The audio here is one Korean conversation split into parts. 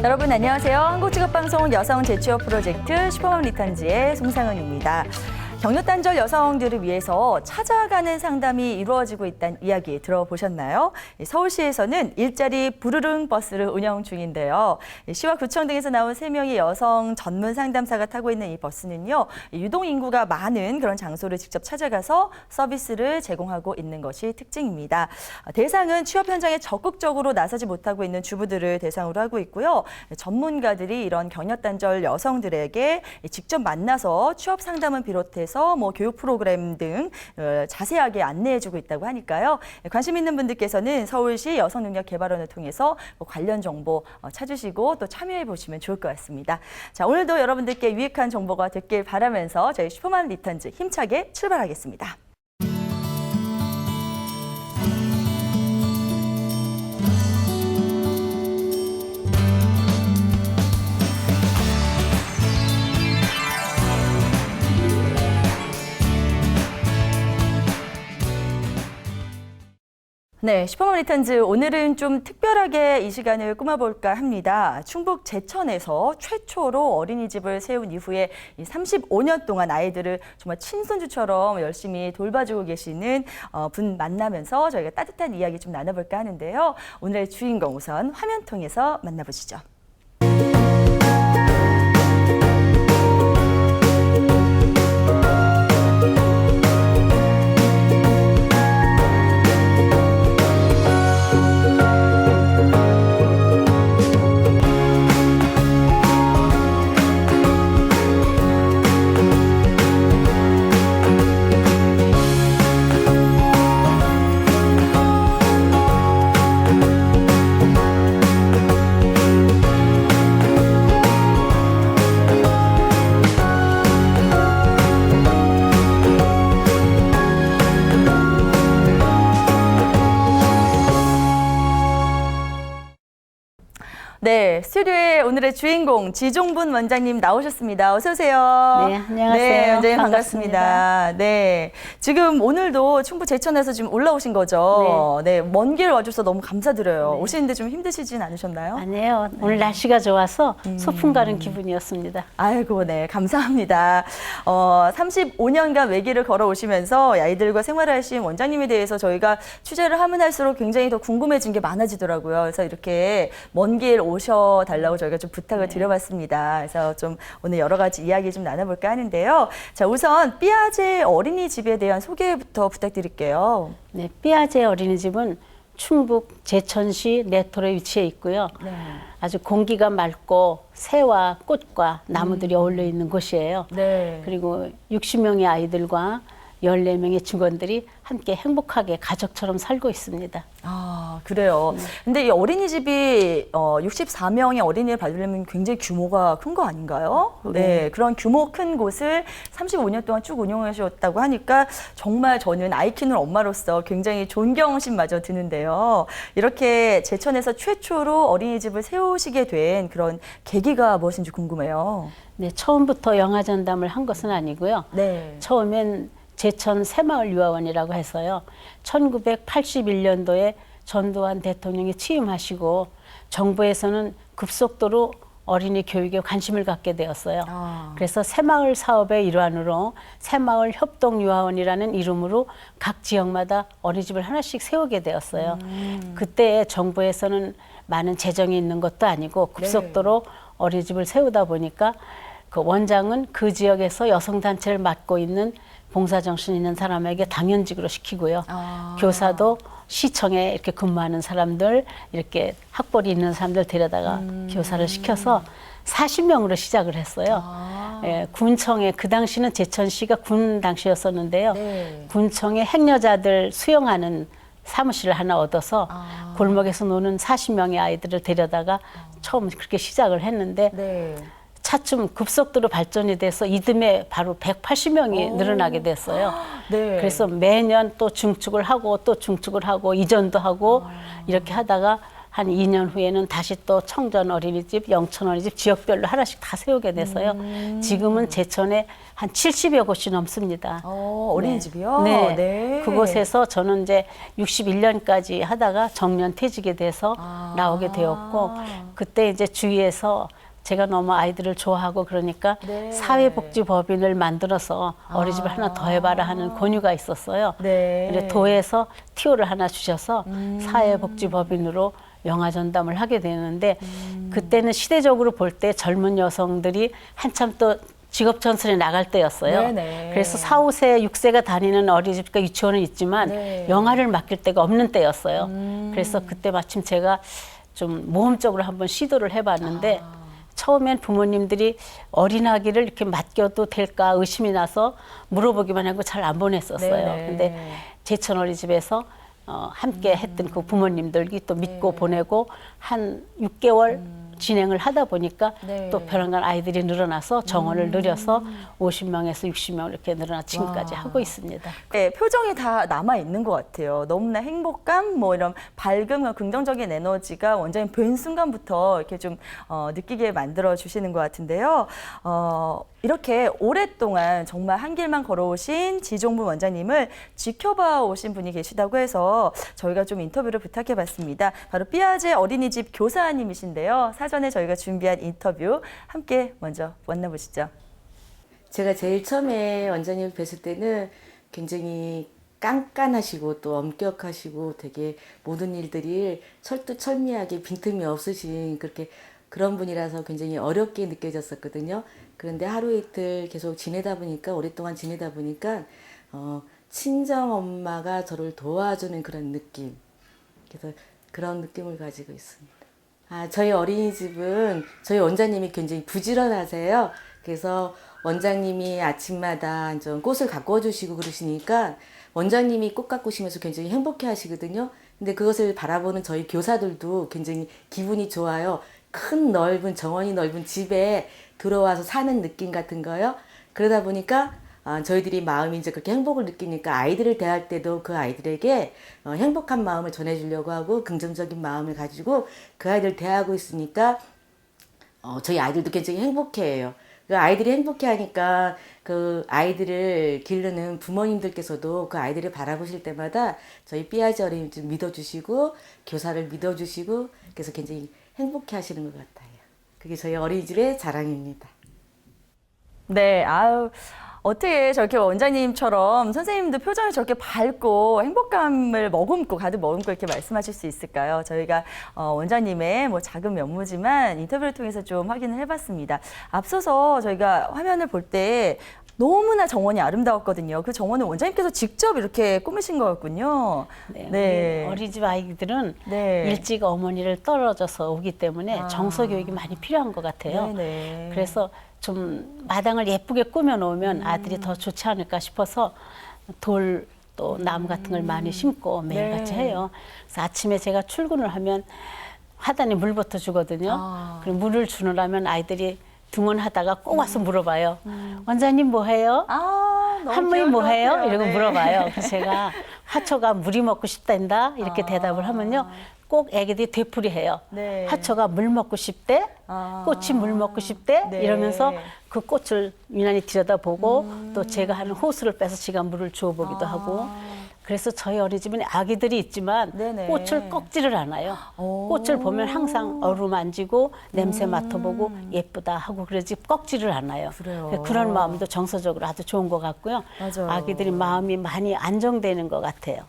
여러분 안녕하세요. 한국직업방송 여성 재취업 프로젝트 슈퍼맘 리턴즈의 송상은입니다. 경력단절 여성들을 위해서 찾아가는 상담이 이루어지고 있다는 이야기 들어보셨나요? 서울시에서는 일자리 부르릉 버스를 운영 중인데요. 시와 구청 등에서 나온 3명의 여성 전문 상담사가 타고 있는 이 버스는요, 유동 인구가 많은 그런 장소를 직접 찾아가서 서비스를 제공하고 있는 것이 특징입니다. 대상은 취업 현장에 적극적으로 나서지 못하고 있는 주부들을 대상으로 하고 있고요. 전문가들이 이런 경력단절 여성들에게 직접 만나서 취업 상담을 비롯해서 교육 프로그램 등 자세하게 안내해주고 있다고 하니까요. 관심 있는 분들께서는 서울시 여성능력개발원을 통해서 관련 정보 찾으시고 또 참여해 보시면 좋을 것 같습니다. 자, 오늘도 여러분들께 유익한 정보가 됐길 바라면서 저희 슈퍼맘 리턴즈 힘차게 출발하겠습니다. 네, 슈퍼맘 리턴즈 오늘은 좀 특별하게 이 시간을 꾸며볼까 합니다. 충북 제천에서 최초로 어린이집을 세운 이후에 35년 동안 아이들을 정말 친손주처럼 열심히 돌봐주고 계시는 분 만나면서 저희가 따뜻한 이야기 좀 나눠볼까 하는데요. 오늘의 주인공 우선 화면 통해서 만나보시죠. 네, 스튜디오에 오늘의 주인공 지종분 원장님 나오셨습니다. 어서 오세요. 네, 안녕하세요. 네, 원장님 반갑습니다. 네, 지금 오늘도 충북 제천에서 지금 올라오신 거죠? 네, 먼 길 와주셔서 너무 감사드려요. 네. 오시는데 좀 힘드시진 않으셨나요? 아니에요. 오늘 날씨가 좋아서 소풍 가는 기분이었습니다. 아이고, 네, 감사합니다. 35년간 외길을 걸어오시면서 아이들과 생활하신 원장님에 대해서 저희가 취재를 하면 할수록 굉장히 더 궁금해진 게 많아지더라고요. 그래서 이렇게 먼 길 오셔달라고 저희가 좀 부탁을 드려봤습니다. 그래서 좀 오늘 여러 가지 이야기 좀 나눠볼까 하는데요. 자, 우선 삐아제 어린이집에 대한 소개부터 부탁드릴게요. 네, 삐아제 어린이집은 충북 제천시 내토에 위치해 있고요. 네. 아주 공기가 맑고 새와 꽃과 나무들이 어울려 있는 곳이에요. 네. 그리고 60명의 아이들과 14명의 직원들이 함께 행복하게 가족처럼 살고 있습니다. 아, 그래요. 근데 이 어린이집이 64명의 어린이를 받으려면 굉장히 규모가 큰 거 아닌가요? 네, 그런 규모 큰 곳을 35년 동안 쭉 운영하셨다고 하니까 정말 저는 아이 키우는 엄마로서 굉장히 존경심마저 드는데요. 이렇게 제천에서 최초로 어린이집을 세우시게 된 그런 계기가 무엇인지 궁금해요. 네, 처음부터 영아 전담을 한 것은 아니고요. 네. 처음엔 제천 새마을 유아원이라고 해서요. 1981년도에 전두환 대통령이 취임하시고 정부에서는 급속도로 어린이 교육에 관심을 갖게 되었어요. 그래서 새마을 사업의 일환으로 새마을 협동유아원이라는 이름으로 각 지역마다 어린이집을 하나씩 세우게 되었어요. 그때 정부에서는 많은 재정이 있는 것도 아니고 급속도로 어린이집을 세우다 보니까 그 원장은 그 지역에서 여성단체를 맡고 있는 봉사정신 있는 사람에게 당연직으로 시키고요. 교사도 시청에 이렇게 근무하는 사람들, 이렇게 학벌이 있는 사람들 데려다가 교사를 시켜서 40명으로 시작을 했어요. 예, 군청에, 그 당시는 제천시가 군 당시였었는데요. 네. 군청에 행여자들 수용하는 사무실을 하나 얻어서 골목에서 노는 40명의 아이들을 데려다가 처음 그렇게 시작을 했는데 네. 차츰 급속도로 발전이 돼서 이듬해 바로 180명이 늘어나게 됐어요. 네. 그래서 매년 또 증축을 하고 또 증축을 하고 이전도 하고 이렇게 하다가 한 2년 후에는 다시 또 청전 어린이집, 영천 어린이집 지역별로 하나씩 다 세우게 돼서요. 지금은 제천에 한 70여 곳이 넘습니다. 어린이집이요? 네. 네. 그곳에서 저는 이제 61년까지 하다가 정년 퇴직이 돼서 나오게 되었고, 그때 이제 주위에서 제가 너무 아이들을 좋아하고 그러니까 네. 사회복지법인을 만들어서 어린이집을 하나 더 해봐라 하는 권유가 있었어요. 네. 그래서 도에서 티오를 하나 주셔서 사회복지법인으로 영화 전담을 하게 되는데, 그때는 시대적으로 볼 때 젊은 여성들이 한참 또 직업 전선에 나갈 때였어요. 네네. 그래서 4, 5세, 6세가 다니는 어린이집과 유치원은 있지만 네. 영화를 맡길 데가 없는 때였어요. 그래서 그때 마침 제가 좀 모험적으로 한번 시도를 해봤는데, 처음엔 부모님들이 어린아기를 이렇게 맡겨도 될까 의심이 나서 물어보기만 하고 잘 안 보냈었어요. 네네. 근데 제천 어린이집에서 함께 했던 그 부모님들이 또 믿고 보내고 한 6개월 진행을 하다 보니까 네. 또 벼랑간 아이들이 늘어나서 정원을 늘려서 50명에서 60명 이렇게 늘어나 지금까지 하고 있습니다. 네, 표정이 다 남아 있는 것 같아요. 너무나 행복감, 뭐 이런 밝음, 긍정적인 에너지가 원장님 뵌 순간부터 이렇게 좀 느끼게 만들어 주시는 것 같은데요. 이렇게 오랫동안 정말 한 길만 걸어오신 지종분 원장님을 지켜봐 오신 분이 계시다고 해서 저희가 좀 인터뷰를 부탁해봤습니다. 바로 삐아제 어린이집 교사님이신데요. 사전에 저희가 준비한 인터뷰 함께 먼저 만나보시죠. 제가 제일 처음에 원장님을 뵀을 때는 굉장히 깐깐하시고 또 엄격하시고 되게 모든 일들이 철두철미하게 빈틈이 없으신 그런 분이라서 굉장히 어렵게 느껴졌었거든요. 그런데 하루 이틀 계속 지내다 보니까 오랫동안 지내다 보니까 친정 엄마가 저를 도와주는 그런 느낌. 그래서 그런 느낌을 가지고 있습니다. 저희 어린이집은 저희 원장님이 굉장히 부지런하세요. 그래서 원장님이 아침마다 좀 꽃을 가꾸어 주시고 그러시니까 원장님이 꽃 가꾸시면서 굉장히 행복해 하시거든요. 근데 그것을 바라보는 저희 교사들도 굉장히 기분이 좋아요. 큰 넓은 정원이 넓은 집에 들어와서 사는 느낌 같은 거요. 그러다 보니까 저희들이 마음이 이제 그렇게 행복을 느끼니까 아이들을 대할 때도 그 아이들에게 행복한 마음을 전해주려고 하고 긍정적인 마음을 가지고 그 아이들 대하고 있으니까 저희 아이들도 굉장히 행복해해요. 그 아이들이 행복해하니까 그 아이들을 기르는 부모님들께서도 그 아이들을 바라보실 때마다 저희 삐아지 어린이집 믿어주시고 교사를 믿어주시고 그래서 굉장히 행복해하시는 것 같아요. 그게 저희 어린이집의 자랑입니다. 네, 아유. 어떻게 저렇게 원장님처럼 선생님도 표정이 저렇게 밝고 행복감을 가득 머금고 이렇게 말씀하실 수 있을까요? 저희가 원장님의 뭐 작은 면모지만 인터뷰를 통해서 좀 확인을 해봤습니다. 앞서서 저희가 화면을 볼 때 너무나 정원이 아름다웠거든요. 그 정원을 원장님께서 직접 이렇게 꾸미신 거였군요. 네. 어린이집 아이들은 네. 일찍 어머니를 떨어져서 오기 때문에 정서 교육이 많이 필요한 것 같아요. 네네. 그래서 좀 마당을 예쁘게 꾸며 놓으면 아들이 더 좋지 않을까 싶어서 돌 또 나무 같은 걸 많이 심고 매일같이 해요. 그래서 아침에 제가 출근을 하면 하단에 물부터 주거든요. 그리고 물을 주느라면 아이들이 등원하다가 꼭 와서 물어봐요. 원장님 뭐 해요? 너무 한무이 귀여울 뭐 것 해요? 같아요. 이러고 네. 물어봐요. 그래서 제가 하초가 물이 먹고 싶단다 이렇게 대답을 하면요. 꼭 애기들이 되풀이해요. 네. 하초가 물 먹고 싶대, 꽃이 물 먹고 싶대 네. 이러면서 그 꽃을 유난히 들여다보고 또 제가 하는 호수를 빼서 지가 물을 주워보기도 하고 그래서 저희 어린이집은 아기들이 있지만 네네. 꽃을 꺾지를 않아요. 꽃을 보면 항상 어루만지고 냄새 맡아보고 예쁘다 하고 그러지 꺾지를 않아요. 그래요. 그런 마음도 정서적으로 아주 좋은 것 같고요. 맞아요. 아기들이 마음이 많이 안정되는 것 같아요.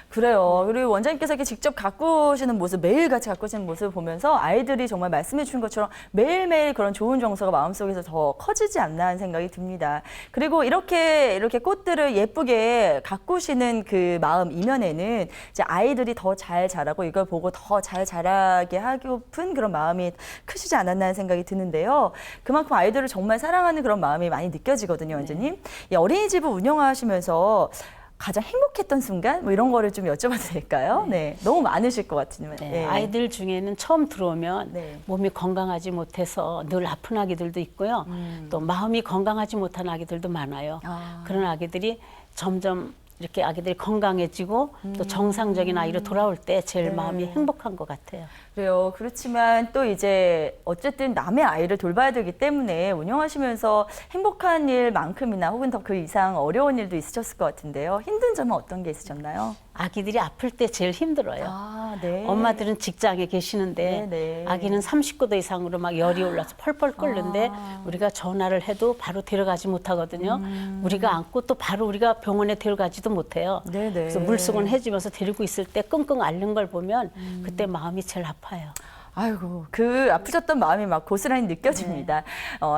그래요. 그리고 원장님께서 이렇게 직접 가꾸시는 모습, 매일 같이 가꾸시는 모습을 보면서 아이들이 정말 말씀해 주신 것처럼 매일매일 그런 좋은 정서가 마음속에서 더 커지지 않나 하는 생각이 듭니다. 그리고 이렇게 꽃들을 예쁘게 가꾸시는 그 마음 이면에는 이제 아이들이 더 잘 자라고 이걸 보고 더 잘 자라게 하고픈 그런 마음이 크시지 않았나 하는 생각이 드는데요. 그만큼 아이들을 정말 사랑하는 그런 마음이 많이 느껴지거든요, 원장님. 이 어린이집을 운영하시면서 가장 행복했던 순간 뭐 이런 거를 좀 여쭤봐도 될까요? 네, 너무 많으실 것 같지만. 네, 네. 아이들 중에는 처음 들어오면 네. 몸이 건강하지 못해서 늘 아픈 아기들도 있고요. 또 마음이 건강하지 못한 아기들도 많아요. 그런 아기들이 점점 이렇게 아기들이 건강해지고 또 정상적인 아이로 돌아올 때 제일 마음이 행복한 것 같아요. 그래요. 그렇지만 또 이제 어쨌든 남의 아이를 돌봐야 되기 때문에 운영하시면서 행복한 일만큼이나 혹은 더 그 이상 어려운 일도 있으셨을 것 같은데요. 힘든 점은 어떤 게 있으셨나요? 아기들이 아플 때 제일 힘들어요. 아, 네. 엄마들은 직장에 계시는데 네. 아기는 39도 이상으로 막 열이 올라서 펄펄 끓는데 우리가 전화를 해도 바로 데려가지 못하거든요. 우리가 안고 또 바로 우리가 병원에 데려가지도 못해요. 네네. 그래서 물수건 해주면서 데리고 있을 때 끙끙 앓는 걸 보면 그때 마음이 제일 아파요. 아이고, 그 아프셨던 마음이 막 고스란히 느껴집니다.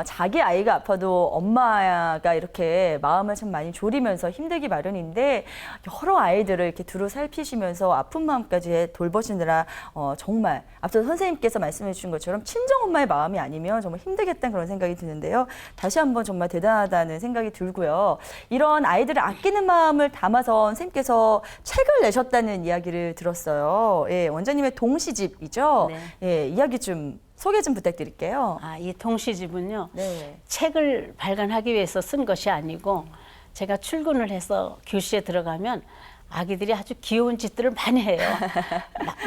자기 아이가 아파도 엄마가 이렇게 마음을 참 많이 졸이면서 힘들기 마련인데 여러 아이들을 이렇게 두루 살피시면서 아픈 마음까지 돌보시느라 정말 앞서 선생님께서 말씀해 주신 것처럼 친정 엄마의 마음이 아니면 정말 힘들겠다는 그런 생각이 드는데요. 다시 한번 정말 대단하다는 생각이 들고요. 이런 아이들을 아끼는 마음을 담아서 선생님께서 책을 내셨다는 이야기를 들었어요. 예, 원장님의 동시집이죠. 네. 예, 이야기 좀 소개 좀 부탁드릴게요. 이 동시집은요. 네. 책을 발간하기 위해서 쓴 것이 아니고 제가 출근을 해서 교실에 들어가면 아기들이 아주 귀여운 짓들을 많이 해요.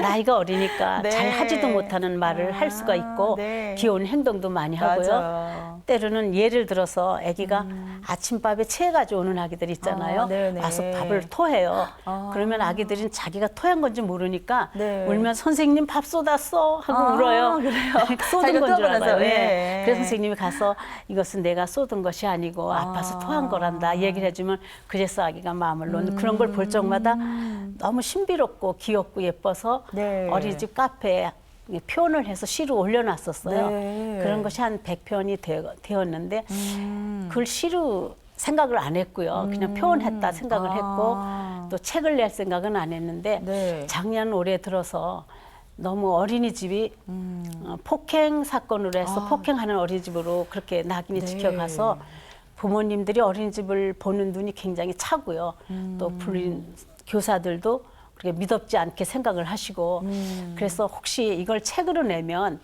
나이가 어리니까 네. 잘 하지도 못하는 말을 할 수가 있고 네. 귀여운 행동도 많이 하고요. 맞아요. 때로는 예를 들어서 아기가 아침밥에 체해가지고 오는 아기들 있잖아요. 네네. 와서 밥을 토해요. 그러면 아기들은 자기가 토한 건지 모르니까 네. 울면 선생님 밥 쏟았어 하고 울어요. 그래요? 쏟은 자기가 건 줄 토하고 나서, 알아요. 예. 네. 그래서 선생님이 가서 이것은 내가 쏟은 것이 아니고 아파서 토한 거란다 얘기를 해주면 그래서 아기가 마음을 놓는 그런 걸 볼 적마다 너무 신비롭고 귀엽고 예뻐서 네. 어린이집 카페에 표현을 해서 시로 올려놨었어요. 네. 그런 것이 한 100편이 되었는데 그걸 시로 생각을 안 했고요. 그냥 표현했다 생각을 했고 또 책을 낼 생각은 안 했는데 네. 작년 올해 들어서 너무 어린이집이 폭행 사건으로 해서 폭행하는 어린이집으로 그렇게 낙인이 찍혀가서 부모님들이 어린이집을 보는 눈이 굉장히 차고요. 또 교사들도 그렇게 믿업지 않게 생각을 하시고 그래서 혹시 이걸 책으로 내면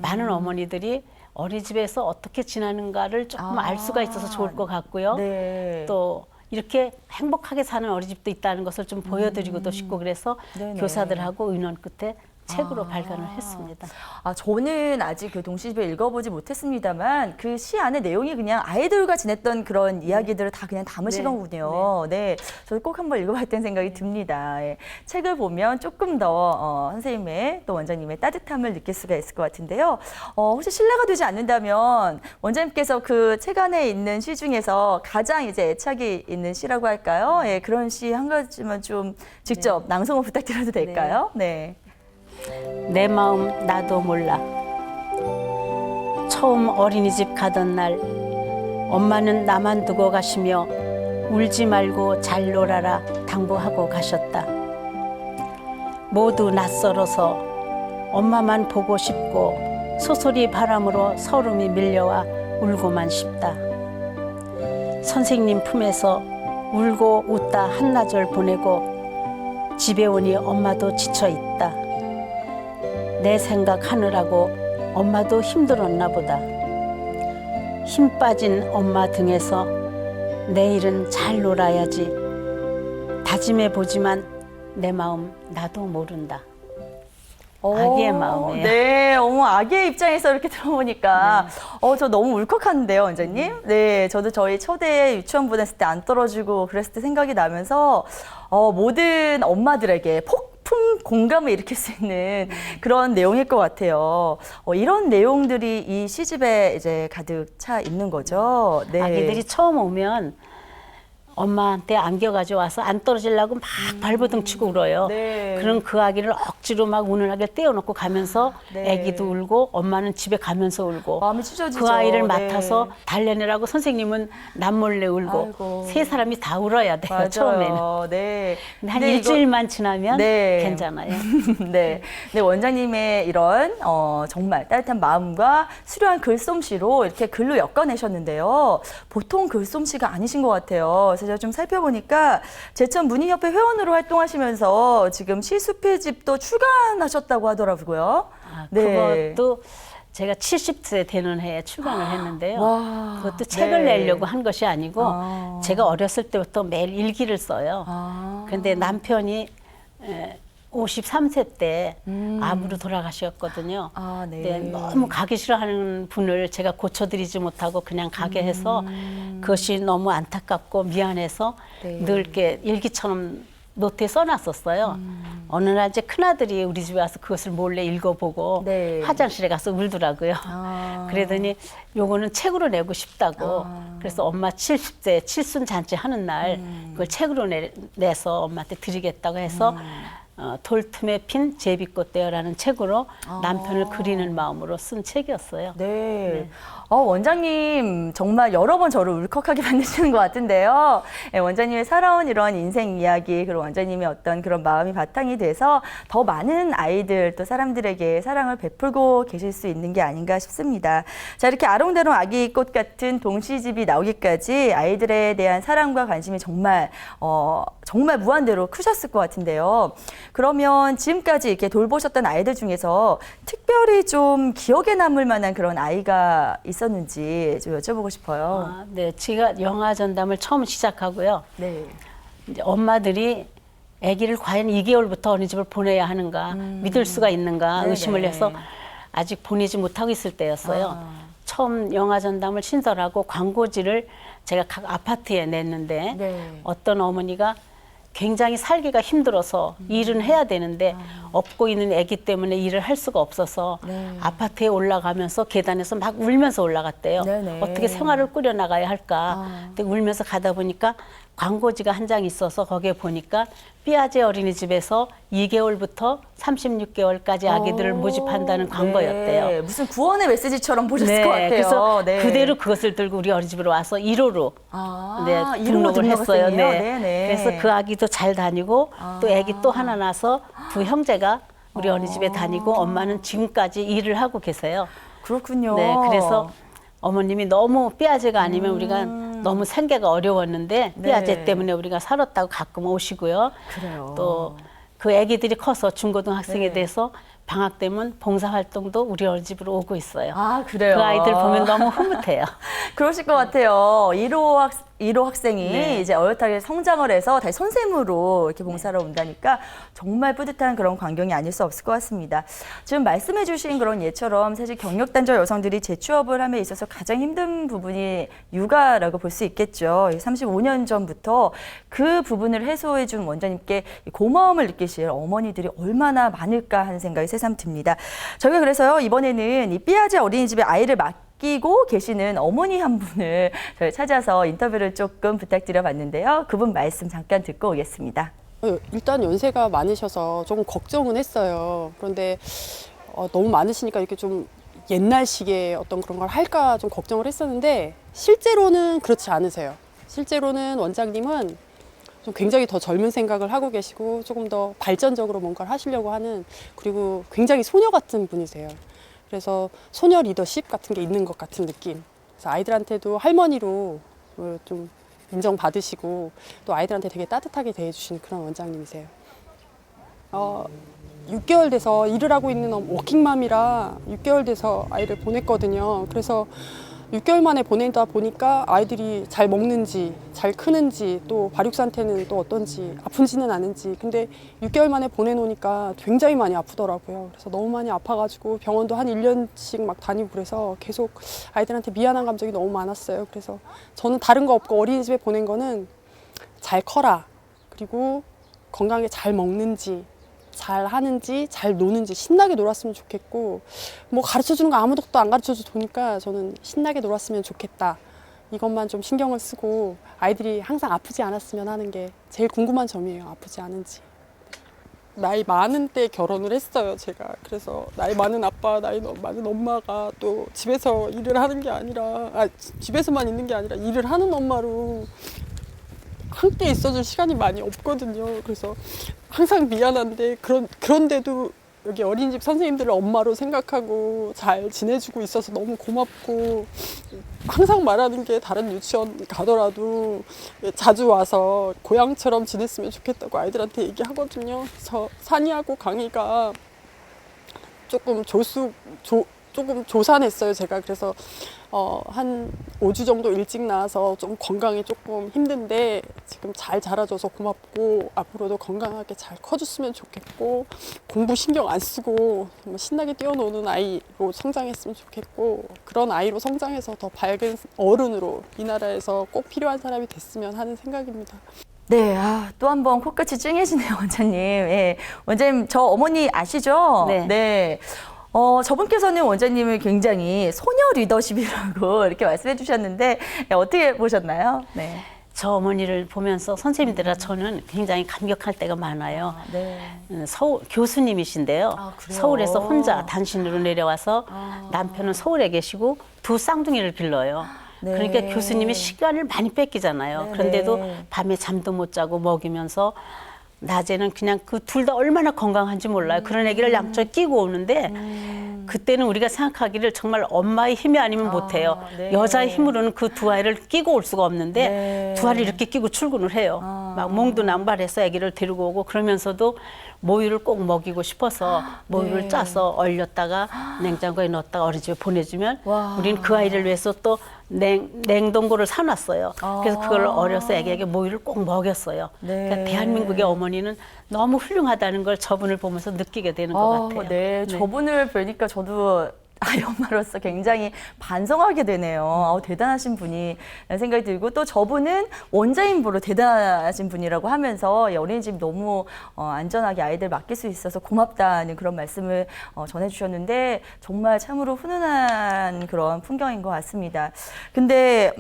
많은 어머니들이 어린이집에서 어떻게 지나는가를 조금 알 수가 있어서 좋을 것 같고요. 네. 또 이렇게 행복하게 사는 어린이집도 있다는 것을 좀 보여드리고도 싶고 그래서 네네. 교사들하고 의논 끝에 책으로 발간을 했습니다. 저는 아직 그 동시집을 읽어보지 못했습니다만 그 시 안에 내용이 그냥 아이들과 지냈던 그런 이야기들을 다 그냥 담으신 네. 거군요. 네. 저도 꼭 한번 읽어봤다는 생각이 듭니다. 예. 책을 보면 조금 더 선생님의 또 원장님의 따뜻함을 느낄 수가 있을 것 같은데요. 혹시 실례가 되지 않는다면 원장님께서 그 책 안에 있는 시 중에서 가장 이제 애착이 있는 시라고 할까요? 예, 그런 시 한 가지만 좀 직접 낭송을 부탁드려도 될까요? 네. 내 마음 나도 몰라. 처음 어린이집 가던 날 엄마는 나만 두고 가시며 울지 말고 잘 놀아라 당부하고 가셨다. 모두 낯설어서 엄마만 보고 싶고 소소리 바람으로 서름이 밀려와 울고만 싶다. 선생님 품에서 울고 웃다 한나절 보내고 집에 오니 엄마도 지쳐 있다. 내 생각하느라고 엄마도 힘들었나 보다. 힘 빠진 엄마 등에서 내일은 잘 놀아야지. 다짐해 보지만 내 마음 나도 모른다. 아기의 마음이에요. 네, 어머, 아기의 입장에서 이렇게 들어보니까, 저 너무 울컥하는데요, 원장님? 네, 저도 저희 초대 유치원 보냈을 때 안 떨어지고 그랬을 때 생각이 나면서, 모든 엄마들에게 폭풍 공감을 일으킬 수 있는 그런 내용일 것 같아요. 이런 내용들이 이 시집에 이제 가득 차 있는 거죠. 네. 아기들이 처음 오면 엄마한테 안겨가지고 와서 안 떨어지려고 막 발버둥 치고 울어요. 네. 그럼 그 아기를 억지로 막 우는하게 떼어놓고 가면서 네. 아기도 울고 엄마는 집에 가면서 울고 마음이 찢어지죠. 그 아이를 네. 맡아서 달래느라고 선생님은 남몰래 울고 아이고. 세 사람이 다 울어야 돼요. 맞아요. 처음에는. 네. 근데 한 근데 일주일만 지나면 네. 괜찮아요. 네. 네, 원장님의 이런 정말 따뜻한 마음과 수려한 글솜씨로 이렇게 글로 엮어내셨는데요. 보통 글솜씨가 아니신 것 같아요. 그래서 제가 좀 살펴보니까 제천 문희협회 회원으로 활동하시면서 지금 시수필집도 출간하셨다고 하더라고요. 그것도 제가 70세 되는 해에 출간을 했는데요. 와, 그것도 책을 네. 내려고 한 것이 아니고 제가 어렸을 때부터 매일 일기를 써요. 그런데 남편이 53세 때 암으로 돌아가셨거든요. 아, 네. 근데 너무 가기 싫어하는 분을 제가 고쳐드리지 못하고 그냥 가게 해서 그것이 너무 안타깝고 미안해서 네. 늘 이렇게 일기처럼 노트에 써놨었어요. 어느 날 이제 큰아들이 우리 집에 와서 그것을 몰래 읽어보고 네. 화장실에 가서 울더라고요. 그러더니 요거는 책으로 내고 싶다고. 그래서 엄마 70세 칠순 잔치 하는 날 그걸 책으로 내서 엄마한테 드리겠다고 해서 돌틈에 핀 제비꽃대요라는 책으로 남편을 그리는 마음으로 쓴 책이었어요. 네. 원장님 정말 여러 번 저를 울컥하게 만드시는 것 같은데요. 네, 원장님의 살아온 이런 인생 이야기 그리고 원장님의 어떤 그런 마음이 바탕이 돼서 더 많은 아이들 또 사람들에게 사랑을 베풀고 계실 수 있는 게 아닌가 싶습니다. 자, 이렇게 아롱다롱 아기꽃 같은 동시집이 나오기까지 아이들에 대한 사랑과 관심이 정말 정말 무한대로 크셨을 것 같은데요. 그러면 지금까지 이렇게 돌보셨던 아이들 중에서 특별히 좀 기억에 남을 만한 그런 아이가 있었는지 좀 여쭤보고 싶어요. 네, 제가 영아 전담을 처음 시작하고요. 네. 이제 엄마들이 아기를 과연 2개월부터 어린이집을 보내야 하는가, 믿을 수가 있는가 네네. 의심을 해서 아직 보내지 못하고 있을 때였어요. 처음 영아 전담을 신설하고 광고지를 제가 각 아파트에 냈는데 네. 어떤 어머니가 굉장히 살기가 힘들어서 일은 해야 되는데 업고 있는 아기 때문에 일을 할 수가 없어서 네. 아파트에 올라가면서 계단에서 막 울면서 올라갔대요. 네네. 어떻게 생활을 꾸려나가야 할까. 근데 울면서 가다 보니까 광고지가 한 장 있어서 거기에 보니까 삐아제 어린이집에서 2개월부터 36개월까지 아기들을 모집한다는 광고였대요. 네. 무슨 구원의 메시지처럼 보셨을 것 같아요. 그래서 네. 그대로 그것을 들고 우리 어린이집으로 와서 1호로 아, 등록을 했어요. 등록했군요. 네. 네네. 그래서 그 아기도 잘 다니고 또 아기 또 하나 나서 두 형제가 우리 어린이집에 다니고 엄마는 지금까지 일을 하고 계세요. 그렇군요. 네, 그래서 어머님이 너무 삐아제가 아니면 우리가 너무 생계가 어려웠는데 네. 삐아제 때문에 우리가 살았다고 가끔 오시고요. 그래요. 또 그 아기들이 커서 중고등학생이 네. 돼서 방학 되면 봉사활동도 우리 어린이집으로 오고 있어요. 아, 그래요. 그 아이들 보면 너무 흐뭇해요. 그러실 것 같아요. 1호 학생이 네. 이제 어엿하게 성장을 해서 다시 선생으로 이렇게 봉사를 온다니까 정말 뿌듯한 그런 광경이 아닐 수 없을 것 같습니다. 지금 말씀해 주신 그런 예처럼 사실 경력단절 여성들이 재취업을 함에 있어서 가장 힘든 부분이 육아라고 볼 수 있겠죠. 35년 전부터 그 부분을 해소해 준 원장님께 고마움을 느끼실 어머니들이 얼마나 많을까 하는 생각이 새삼 듭니다. 저희가 그래서요, 이번에는 이 삐아제 어린이집에 아이를 맡기고 계시는 어머니 한 분을 저희 찾아서 인터뷰를 조금 부탁드려 봤는데요. 그분 말씀 잠깐 듣고 오겠습니다. 일단 연세가 많으셔서 조금 걱정은 했어요. 그런데 너무 많으시니까 이렇게 좀 옛날식의 어떤 그런 걸 할까 좀 걱정을 했었는데 실제로는 그렇지 않으세요. 실제로는 원장님은 좀 굉장히 더 젊은 생각을 하고 계시고 조금 더 발전적으로 뭔가를 하시려고 하는, 그리고 굉장히 소녀 같은 분이세요. 그래서 소녀 리더십 같은 게 있는 것 같은 느낌. 그래서 아이들한테도 할머니로 좀 인정받으시고 또 아이들한테 되게 따뜻하게 대해주시는 그런 원장님이세요. 6개월 돼서 일을 하고 있는 워킹맘이라 6개월 돼서 아이를 보냈거든요. 그래서 6개월 만에 보내다 보니까 아이들이 잘 먹는지, 잘 크는지, 또 발육 상태는 또 어떤지, 아픈지는 않은지. 근데 6개월 만에 보내놓으니까 굉장히 많이 아프더라고요. 그래서 너무 많이 아파가지고 병원도 한 1년씩 막 다니고 그래서 계속 아이들한테 미안한 감정이 너무 많았어요. 그래서 저는 다른 거 없고 어린이집에 보낸 거는 잘 커라, 그리고 건강하게 잘 먹는지, 잘 하는지, 잘 노는지, 신나게 놀았으면 좋겠고, 뭐 가르쳐주는 거 아무것도 안 가르쳐줘도 되니까 저는 신나게 놀았으면 좋겠다. 이것만 좀 신경을 쓰고 아이들이 항상 아프지 않았으면 하는 게 제일 궁금한 점이에요. 아프지 않은지. 나이 많은 때 결혼을 했어요, 제가. 그래서 나이 많은 아빠, 나이 많은 엄마가 또 집에서 일을 하는 게 아니라, 집에서만 있는 게 아니라 일을 하는 엄마로 함께 있어줄 시간이 많이 없거든요. 그래서 항상 미안한데 그런데도 여기 어린이집 선생님들을 엄마로 생각하고 잘 지내주고 있어서 너무 고맙고, 항상 말하는 게 다른 유치원 가더라도 자주 와서 고향처럼 지냈으면 좋겠다고 아이들한테 얘기하거든요. 그래서 산이하고 강이가 조금 조금 조산했어요, 제가. 그래서 한 5주 정도 일찍 나와서 좀 건강이 조금 힘든데 지금 잘 자라줘서 고맙고 앞으로도 건강하게 잘 커줬으면 좋겠고 공부 신경 안 쓰고 정말 신나게 뛰어노는 아이로 성장했으면 좋겠고 그런 아이로 성장해서 더 밝은 어른으로 이 나라에서 꼭 필요한 사람이 됐으면 하는 생각입니다. 네, 또 한 번 코끝이 찡해지네요, 원장님. 예, 원장님, 저 어머니 아시죠? 네. 저분께서는 원장님을 굉장히 소녀 리더십이라고 이렇게 말씀해 주셨는데, 어떻게 보셨나요? 네. 저 어머니를 보면서 선생님들아 저는 굉장히 감격할 때가 많아요. 네. 서울 교수님이신데요. 그래요? 서울에서 혼자 단신으로 내려와서 남편은 서울에 계시고 두 쌍둥이를 길러요. 네. 그러니까 교수님이 시간을 많이 뺏기잖아요. 네, 그런데도 네. 밤에 잠도 못 자고 먹이면서 낮에는 그냥 그 둘 다 얼마나 건강한지 몰라요. 그런 애기를 양쪽에 끼고 오는데 그때는 우리가 생각하기를 정말 엄마의 힘이 아니면 못해요. 네. 여자의 힘으로는 그 두 아이를 끼고 올 수가 없는데 네. 두 아이를 이렇게 끼고 출근을 해요. 막 몽도 남발해서 아기를 데리고 오고 그러면서도 모유를 꼭 먹이고 싶어서 모유를 네. 짜서 얼렸다가 냉장고에 넣었다가 어린이집에 보내주면 와. 우리는 그 아이를 위해서 또 냉동고를 사놨어요. 그래서 그걸 어려서 애기에게 모유를 꼭 먹였어요. 네. 그러니까 대한민국의 어머니는 너무 훌륭하다는 걸 저분을 보면서 느끼게 되는 것 같아요. 네, 저분을 뵈니까 저도 아이 엄마로서 굉장히 반성하게 되네요. 대단하신 분이 라는 생각이 들고 또 저분은 원장님 보러 대단하신 분이라고 하면서 어린이집 너무 안전하게 아이들 맡길 수 있어서 고맙다는 그런 말씀을 전해주셨는데 정말 참으로 훈훈한 그런 풍경인 것 같습니다. 근데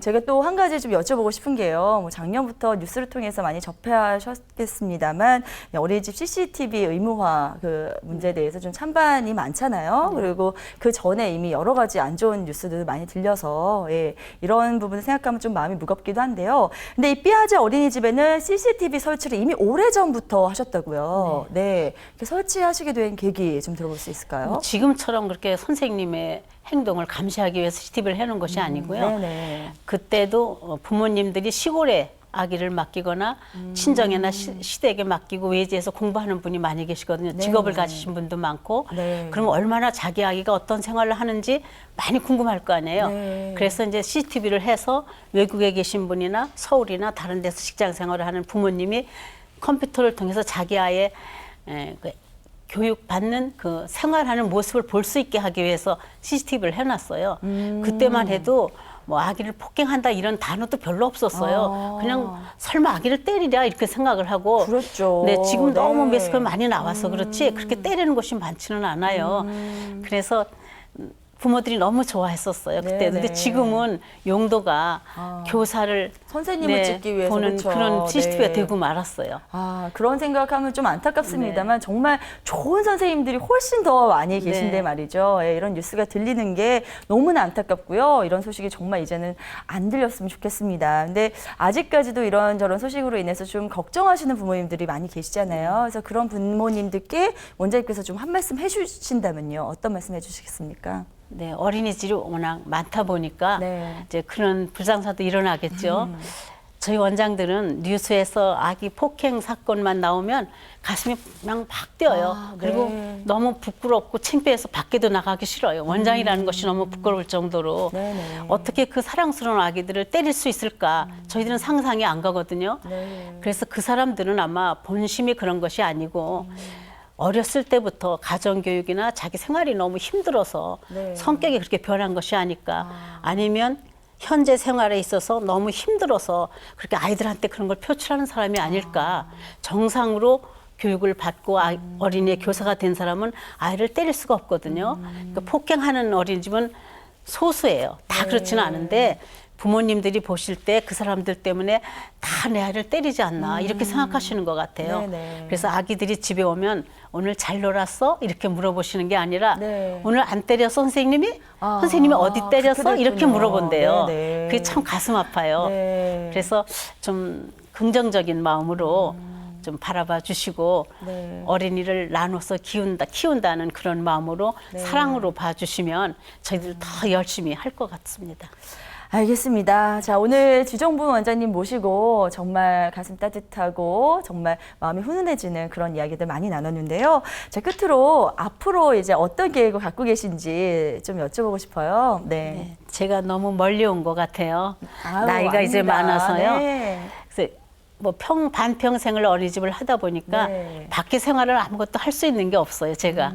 제가 또 한 가지 좀 여쭤보고 싶은 게요. 뭐 작년부터 뉴스를 통해서 많이 접하셨겠습니다만 어린이집 CCTV 의무화 그 문제에 대해서 좀 찬반이 많잖아요. 그리고 그 전에 이미 여러 가지 안 좋은 뉴스들 많이 들려서 이런 부분을 생각하면 좀 마음이 무겁기도 한데요. 근데 이 삐아제 어린이집에는 CCTV 설치를 이미 오래전부터 하셨다고요. 네. 이렇게 설치하시게 된 계기 좀 들어볼 수 있을까요? 지금처럼 그렇게 선생님의 행동을 감시하기 위해서 CCTV를 해놓은 것이 아니고요. 네네. 그때도 부모님들이 시골에 아기를 맡기거나 친정이나 시댁에 맡기고 외지에서 공부하는 분이 많이 계시거든요. 네. 직업을 가지신 분도 많고 네. 그럼 얼마나 자기 아기가 어떤 생활을 하는지 많이 궁금할 거 아니에요. 네. 그래서 이제 CCTV를 해서 외국에 계신 분이나 서울이나 다른 데서 직장 생활을 하는 부모님이 컴퓨터를 통해서 자기 아이의 그 교육받는 그 생활하는 모습을 볼 수 있게 하기 위해서 CCTV를 해놨어요. 그때만 해도 뭐 아기를 폭행한다 이런 단어도 별로 없었어요. 그냥 설마 아기를 때리랴 이렇게 생각을 하고. 그렇죠. 네, 지금 너무 네. 매스컴이 많이 나와서 그렇지 그렇게 때리는 곳이 많지는 않아요. 그래서 부모들이 너무 좋아했었어요 그때. 네네. 근데 지금은 용도가 교사를 선생님을 찍기 위해서 보는 그렇죠. 그런 CCTV가 네. 되고 말았어요. 그런 생각하면 좀 안타깝습니다만 정말 좋은 선생님들이 훨씬 더 많이 계신데 네. 말이죠. 이런 뉴스가 들리는 게 너무나 안타깝고요. 이런 소식이 정말 이제는 안 들렸으면 좋겠습니다. 근데 아직까지도 이런저런 소식으로 인해서 좀 걱정하시는 부모님들이 많이 계시잖아요. 그래서 그런 부모님들께 원장님께서 좀 한 말씀 해주신다면요. 어떤 말씀 해주시겠습니까? 네, 어린이집이 워낙 많다 보니까 네. 이제 그런 불상사도 일어나겠죠. 저희 원장들은 뉴스에서 아기 폭행 사건만 나오면 가슴이 그냥 막 뛰어요. 네. 그리고 너무 부끄럽고 창피해서 밖에도 나가기 싫어요. 원장이라는 것이 너무 부끄러울 정도로 네네. 어떻게 그 사랑스러운 아기들을 때릴 수 있을까? 저희들은 상상이 안 가거든요. 네. 그래서 그 사람들은 아마 본심이 그런 것이 아니고 어렸을 때부터 가정교육이나 자기 생활이 너무 힘들어서 네. 성격이 그렇게 변한 것이 아닐까. 아니면 현재 생활에 있어서 너무 힘들어서 그렇게 아이들한테 그런 걸 표출하는 사람이 아닐까. 정상으로 교육을 받고 어린이의 교사가 된 사람은 아이를 때릴 수가 없거든요. 그러니까 폭행하는 어린이집은 소수예요. 다 그렇지는 않은데 부모님들이 보실 때 그 사람들 때문에 다 내 아이를 때리지 않나 이렇게 생각하시는 것 같아요. 네네. 그래서 아기들이 집에 오면 오늘 잘 놀았어? 이렇게 물어보시는 게 아니라 네. 오늘 안 때렸어 선생님이? 선생님이 어디 때렸어? 그랬군요. 이렇게 물어본대요. 네네. 그게 참 가슴 아파요. 네. 그래서 좀 긍정적인 마음으로 좀 바라봐 주시고 네. 어린이를 나눠서 키운다는 그런 마음으로 사랑으로 봐주시면 저희들 더 열심히 할 것 같습니다. 알겠습니다. 자, 오늘 지정분 원장님 모시고 정말 가슴 따뜻하고 정말 마음이 훈훈해지는 그런 이야기들 많이 나눴는데요. 자, 끝으로 앞으로 이제 어떤 계획을 갖고 계신지 좀 여쭤보고 싶어요. 네. 네, 제가 너무 멀리 온 것 같아요. 아유, 나이가 이제 아닙니다. 많아서요. 네. 그래서 뭐 반평생을 어린이집을 하다 보니까 네. 밖에 생활을 아무것도 할 수 있는 게 없어요, 제가.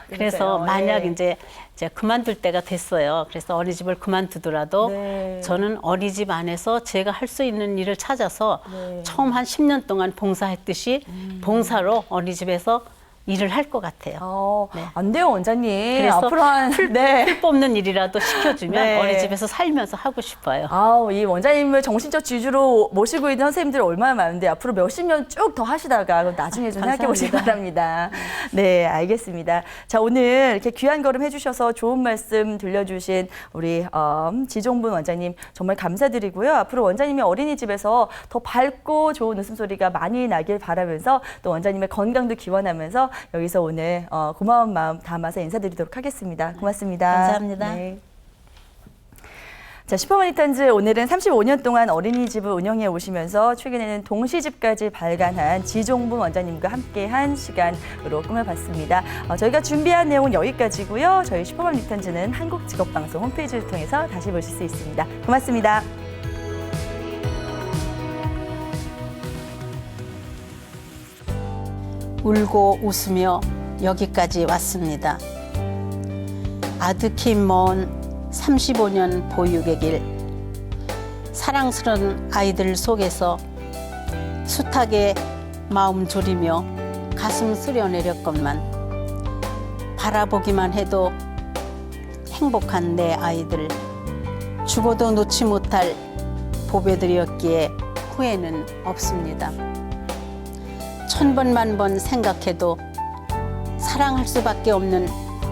그래서 그러세요. 만약 네. 이제 그만둘 때가 됐어요. 그래서 어린이집을 그만두더라도 네. 저는 어린이집 안에서 제가 할 수 있는 일을 찾아서 네. 처음 한 10년 동안 봉사했듯이 봉사로 어린이집에서 일을 할 것 같아요. 네. 안 돼요, 원장님. 그래서 앞으로 네. 풀 뽑는 일이라도 시켜주면 네. 어린이집에서 살면서 하고 싶어요. 아우, 이 원장님을 정신적 지주로 모시고 있는 선생님들 얼마나 많은데 앞으로 몇십 년 쭉 더 하시다가 나중에 좀 생각해 보시기 바랍니다. 네, 알겠습니다. 자, 오늘 이렇게 귀한 걸음 해주셔서 좋은 말씀 들려주신 우리 지종분 원장님 정말 감사드리고요. 앞으로 원장님이 어린이집에서 더 밝고 좋은 웃음소리가 많이 나길 바라면서 또 원장님의 건강도 기원하면서 여기서 오늘 고마운 마음 담아서 인사드리도록 하겠습니다. 고맙습니다. 감사합니다. 네. 자, 슈퍼마니턴즈 오늘은 35년 동안 어린이집을 운영해 오시면서 최근에는 동시집까지 발간한 지종분 원장님과 함께한 시간으로 꾸며봤습니다. 저희가 준비한 내용은 여기까지고요. 저희 슈퍼마니턴즈는 한국직업방송 홈페이지를 통해서 다시 보실 수 있습니다. 고맙습니다. 울고 웃으며 여기까지 왔습니다. 아득히 먼 35년 보육의 길, 사랑스러운 아이들 속에서 숱하게 마음 졸이며 가슴 쓰려내렸건만 바라보기만 해도 행복한 내 아이들, 죽어도 놓지 못할 보배들이었기에 후회는 없습니다. 천번만번 생각해도 사랑할 수밖에 없는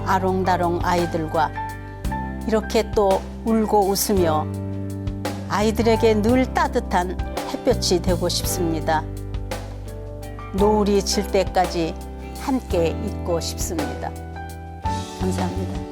아롱다롱 아이들과 이렇게 또 울고 웃으며 아이들에게 늘 따뜻한 햇볕이 되고 싶습니다. 노을이 질 때까지 함께 있고 싶습니다. 감사합니다.